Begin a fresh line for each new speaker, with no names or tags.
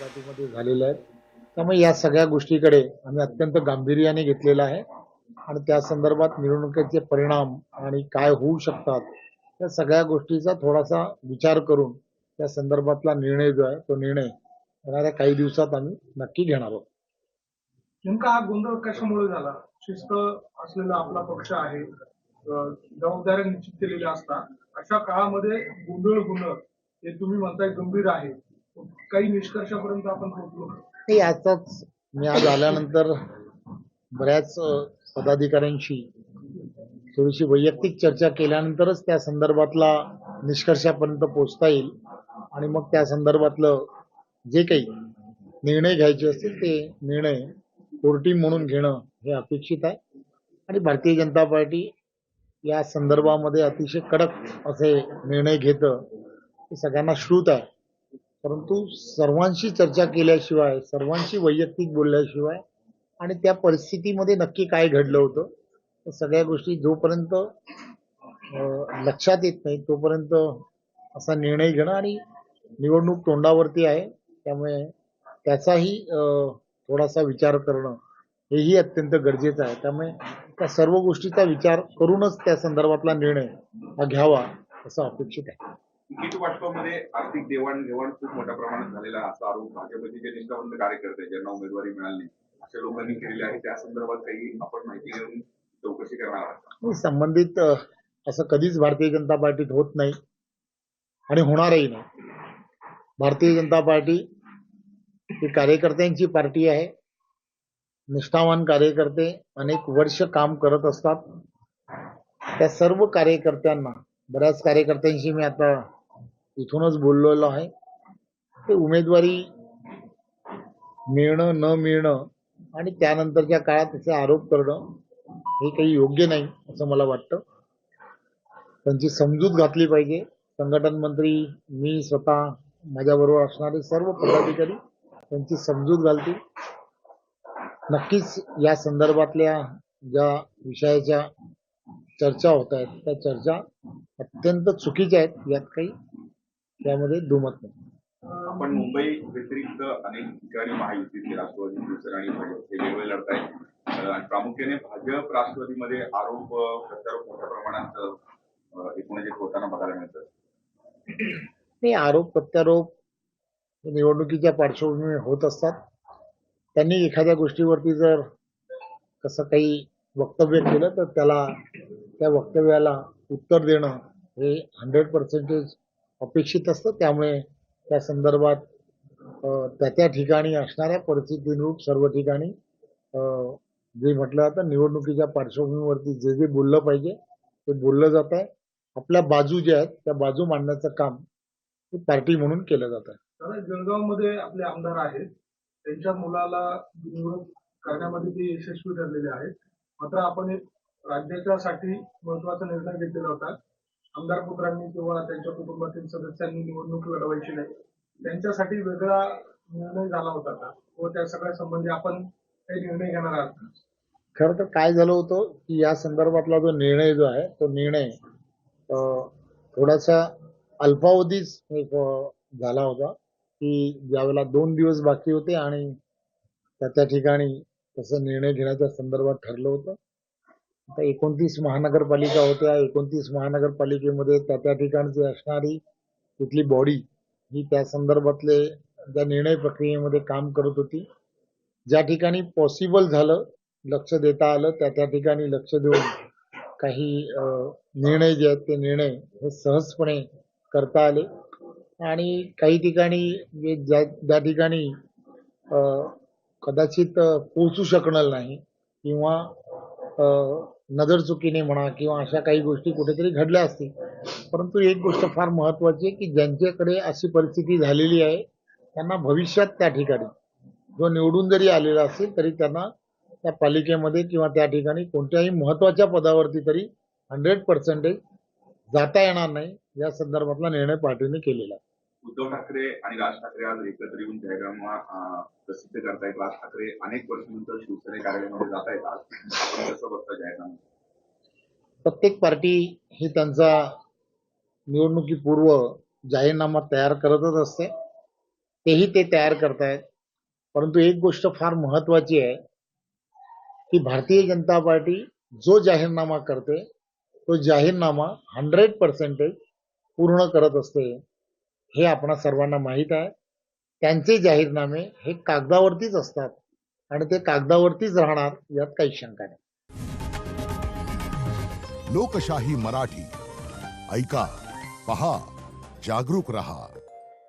अमरावतीमध्ये झालेल्या आहेत. त्यामुळे या सगळ्या गोष्टीकडे आम्ही अत्यंत गांभीर्याने घेतलेला आहे आणि त्या संदर्भात निवडणुकीचे परिणाम आणि काय होऊ शकतात या सगळ्या गोष्टीचा थोडासा विचार करून त्या संदर्भातला निर्णय जो आहे तो निर्णय येणाऱ्या काही दिवसात आम्ही नक्की घेणार आहोत.
नेमका हा गोंधळ कशामुळे झाला? शिस्त असलेला आपला पक्ष आहे, जबाबदाऱ्या निश्चित केलेल्या असतात. अशा काळामध्ये गोंधळ होणं हे तुम्ही म्हणताय गंभीर आहे. काही निष्कर्षापर्यंत आपण पोहोचलो.
हे याचाच मी आज आल्यानंतर बऱ्याच पदाधिकाऱ्यांशी थोडीशी वैयक्तिक चर्चा केल्यानंतरच त्या संदर्भातला निष्कर्षापर्यंत पोहोचता येईल आणि मग त्या संदर्भातलं जे काही निर्णय घ्यायचे असतील ते निर्णय कोर्टी म्हणून घेणं हे अपेक्षित आहे आणि भारतीय जनता पार्टी या संदर्भामध्ये अतिशय कडक असे निर्णय घेतं हे सगळ्यांना श्रुत आहे. परंतु सर्वांशी चर्चा केल्याशिवाय सर्वांशी वैयक्तिक बोलल्याशिवाय आणि त्या परिस्थितीमध्ये नक्की काय घडलं होतं तर सगळ्या गोष्टी जोपर्यंत लक्षात येत नाही तोपर्यंत असा निर्णय घेणं आणि निवडणूक तोंडावरती आहे त्यामुळे त्याचाही थोडासा विचार करणं हेही अत्यंत गरजेचं आहे. त्यामुळे त्या सर्व गोष्टीचा विचार करूनच त्या संदर्भातला निर्णय हा घ्यावा असं अपेक्षित आहे.
तिकीट वाटपामध्ये आर्थिक देवाणघेवाण खूप मोठ्या प्रमाणात झालेला असा आरोप भाजपचे जे निष्ठावंत कार्यकर्ते ज्यांना उमेदवारी मिळाली नाही अशा लोकांनी केलेले आहे. त्या संदर्भात काही आपण माहिती घेऊन चौकशी करणार आहात?
संबंधित असं कधीच भारतीय जनता पार्टीत होत नाही आणि होणारही नाही. भारतीय जनता पार्टी ही कार्यकर्त्यांची पार्टी आहे. निष्ठावान कार्यकर्ते अनेक वर्ष काम करत असतात. त्या सर्व कार्यकर्त्यांना बऱ्याच कार्यकर्त्यांशी मी आता इथूनच बोललेलो आहे. ते उमेदवारी मिळणं न मिळणं आणि त्यानंतरच्या काळात त्याचे आरोप करणं हे काही योग्य नाही असं मला वाटतं. त्यांची समजूत घातली पाहिजे. संघटन मंत्री मी स्वतः माझ्याबरोबर असणारे सर्व पदाधिकारी त्यांची समजूत घालतील. नक्कीच या संदर्भातल्या ज्या विषयाच्या चर्चा होत आहेत त्या चर्चा अत्यंत चुकीच्या आहेत. यात काही त्यामध्ये दुमत नाही.
आपण मुंबई व्यतिरिक्त अनेक ठिकाणी महायुतीचे राष्ट्रवादी शिवसेना आणि भाजप हे वेगवेगळे लढत आहेत. प्रामुख्याने भाजप राष्ट्रवादीमध्ये आरोप प्रत्यारोप मोठ्या प्रमाणात एकूणच होताना बघायला मिळतं.
हे आरोप प्रत्यारोप निवडणुकीच्या पार्श्वभूमीवर होत असतात. त्यांनी एखाद्या गोष्टीवरती जर कसं काही वक्तव्य केलं तर त्याला त्या वक्तव्याला उत्तर देणं हे 100% अपेक्षित असतं. त्यामुळे त्या संदर्भात त्या ठिकाणी असणाऱ्या परिस्थितीनुरूप सर्व ठिकाणी जे म्हटलं जातं निवडणुकीच्या पार्श्वभूमीवरती जे जे बोललं पाहिजे ते बोललं जात आहे. आपल्या बाजू ज्या आहेत त्या बाजू मांडण्याचं काम पार्टी म्हणून केलं जात आहे.
जळगावमध्ये आपले आमदार आहेत, त्यांच्या मुलाला निवडणूक करण्यामध्ये ते यशस्वी ठरलेले आहेत. मात्र आपण एक राज्याच्यासाठी महत्वाचा निर्णय घेतलेला होता. आमदार पुत्रांनी किंवा त्यांच्या कुटुंबातील सदस्यांनी निवडणूक लढवायची नाही, त्यांच्यासाठी वेगळा निर्णय झाला होता का व त्या सगळ्या संबंधी आपण काही निर्णय घेणार आहात?
खरं तर काय झालं होतं की या संदर्भातला जो निर्णय जो आहे तो निर्णय थोडासा अल्पावधीच झाला होता की ज्यावेळेला 2 दिवस बाकी होते आणि त्या ठिकाणी तसं निर्णय घेण्याच्या संदर्भात ठरलं होतं. आता 29 महानगरपालिका होत्या. 29 महानगरपालिकेमध्ये त्या ठिकाणची असणारी तिथली बॉडी ही त्या संदर्भातले ज्या निर्णय प्रक्रियेमध्ये काम करत होती. ज्या ठिकाणी पॉसिबल झालं लक्ष देता आलं त्या ठिकाणी लक्ष देऊन काही निर्णय जे आहेत ते निर्णय हे सहजपणे करता आले आणि काही ठिकाणी ज्या ठिकाणी कदाचित पोहोचू शकणार नाही किंवा नजरचुकीने म्हणा किंवा अशा काही गोष्टी कुठेतरी घडल्या असतील. परंतु एक गोष्ट फार महत्वाची आहे की ज्यांच्याकडे अशी परिस्थिती झालेली आहे त्यांना भविष्यात त्या ठिकाणी जो निवडून जरी आलेला असेल तरी त्यांना त्या पालिकेमध्ये किंवा त्या ठिकाणी कोणत्याही महत्वाच्या पदावरती तरी 100% जाता येणार नाही या संदर्भातला निर्णय पार्टीने केलेला आहे.
उद्धव ठाकरे आणि राज ठाकरे आज एकत्र येऊन जाहीरनामा प्रसिद्ध करतायत. राज ठाकरे अनेक वर्षानंतर शिवसेना कार्यालयामध्ये जात आहेत. आज आपण कसं बघता जाहीरनामा?
प्रत्येक पार्टी ही त्यांचा निवडणुकीपूर्व जाहीरनामा तयार करतच असते तेही ते तयार करतायत. परंतु एक गोष्ट फार महत्वाची आहे की भारतीय जनता पार्टी जो जाहीरनामा करते तो जाहीरनामा 100% पूर्ण करत असते. हे आपणा सर्वांना माहीत आहे. त्यांचे जाहीरनामे हे कागदावरतीच असतात आणि ते कागदावरतीच राहणार यात काही शंका नाही.
लोकशाही मराठी ऐका, पहा, जागरूक रहा.